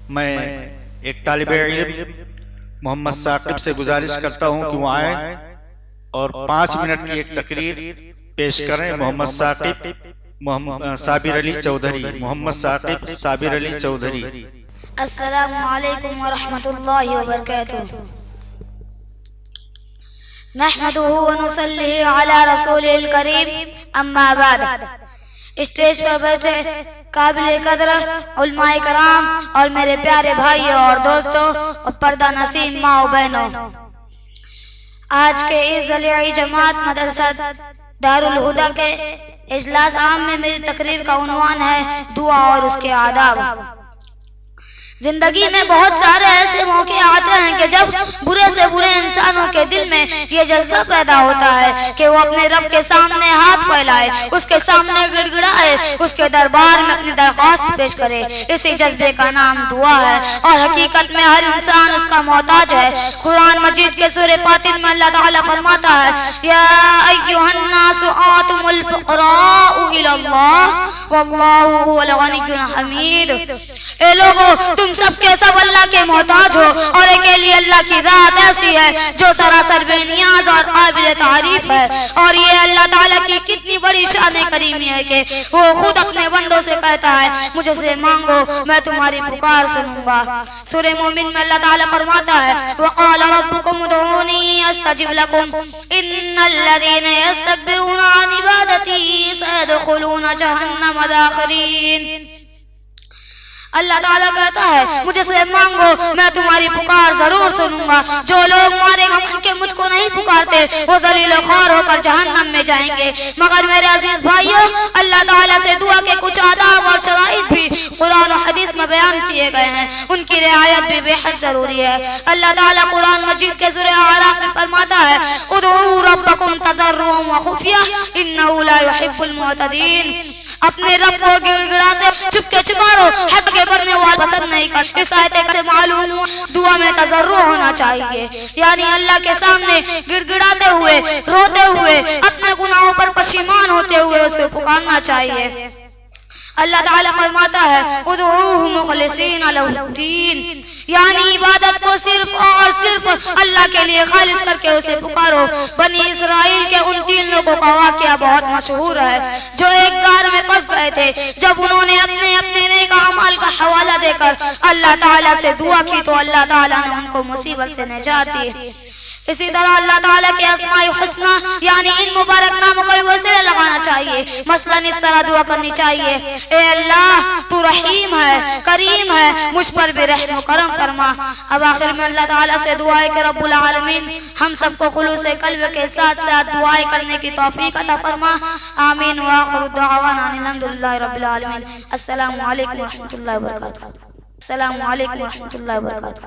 میں ایک طالب علم محمد ثاقب سے گزارش کرتا ہوں کہ وہ آئیں اور 5 منٹ کی ایک تقریر پیش کریں۔ محمد ثاقب صابر علی چودھری، محمد ثاقب صابر علی چودھری۔ السلام علیکم ورحمۃ اللہ وبرکاتہ۔ نحمده ونصلی علی رسول الکریم، اما بعد۔ اسٹیج پر بیٹھے قابل قدر علماء کرام اور میرے پیارے بھائیوں اور دوستوں اور پردہ نسیم ماں و بہنوں، آج کے اس ذلیعی جماعت مدرسہ دارالہدیٰ کے اجلاس عام میں میری تقریر کا عنوان ہے دعا اور اس کے آداب۔ زندگی میں بہت سارے ایسے موقع آتے ہیں کہ جب برے سے برے انسانوں کے دل میں یہ جذبہ پیدا ہوتا ہے کہ وہ اپنے رب کے سامنے ہاتھ پھیلائے، اس کے سامنے گڑ گڑائے، اس کے دربار میں اپنی درخواست پیش کرے۔ اسی جذبے کا نام دعا ہے، اور حقیقت میں ہر انسان اس کا محتاج ہے۔ قرآن مجید کے سورہ فاتر میں اللہ تعالیٰ فرماتا ہے یا ایھا الناس انتم الفقراء الی اللہ واللہ هو الغنی الحمید۔ اے لوگو، تم سب کے سب اللہ کے محتاج ہو، اور اکیلی اللہ کی ذات ایسی ہے جو سراسر بے نیاز اور قابل تعریف ہے۔ اور یہ اللہ تعالیٰ کی کتنی بڑی شان کریمی ہے کہ وہ خود اپنے بندوں سے کہتا ہے مجھ سے مانگو میں تمہاری پکار سنوں گا۔ سورہ مومن میں اللہ تعالیٰ فرماتا ہے وقال ربکم ادعونی استجب لکم ان الذین یستکبرون عن عبادتی سیدخلون جہنم داخرین۔ اللہ تعالیٰ کہتا ہے مجھ سے مانگو میں تمہاری پکار ضرور سنوں گا۔ جو لوگ مارے گھمنڈ کے مجھ کو نہیں پکارتے وہ ذلیل و خوار ہو کر جہنم میں جائیں گے۔ مگر میرے عزیز بھائیو، اللہ تعالیٰ سے دعا کے کچھ آداب اور شرائط بھی قرآن و حدیث میں بیان کیے گئے ہیں، ان کی رعایت بھی بے حد ضروری ہے۔ اللہ تعالیٰ قرآن مجید کے سورہ اعراف میں فرماتا ہے ادعوا ربکم تضرعا وخفیہ انہ لا یحب المعتدین۔ اپنے رب کو گڑ گڑاتے چپکے چپارو، حد کے بڑھنے والے پسند نہیں کرتے۔ اس آیت سے معلوم دعا میں تضرع ہونا چاہیے، یعنی اللہ کے سامنے گڑ گڑاتے ہوئے، روتے ہوئے، اپنے گناہوں پر پشیمان ہوتے ہوئے اس کو پکارنا چاہیے۔ اللہ تعالیٰ فرماتا ہے ادعوہ مخلصین لہ الدین، یعنی عبادت کو صرف اور صرف اللہ کے لیے خالص کر کے اسے پکارو۔ بنی اسرائیل کے ان 3 لوگوں کا واقعہ بہت مشہور ہے جو ایک غار میں پھنس گئے تھے۔ جب انہوں نے اپنے نیک اعمال کا حوالہ دے کر اللہ تعالیٰ سے دعا کی تو اللہ تعالیٰ نے ان کو مصیبت سے نجات دی۔ اسی طرح اللہ تعالیٰ کے اسماء الحسنی یعنی ان مبارک ناموں کو وسیلہ لگانا چاہیے۔ مثلاً اس طرح دعا کرنی چاہیے اے اللہ تو رحیم ہے، کریم ہے، مجھ پر بھی رحم و کرم فرما۔ اب آخر میں اللہ تعالیٰ سے دعا ہے کہ رب العالمین ہم سب کو خلوص قلب کے ساتھ ساتھ دعائیں کرنے کی توفیق عطا فرما۔ آمین وآخر دعوانا ان الحمدللہ رب العالمین۔ السلام علیکم ورحمۃ اللہ وبرکاتہ۔ السلام علیکم ورحمۃ اللہ وبرکاتہ۔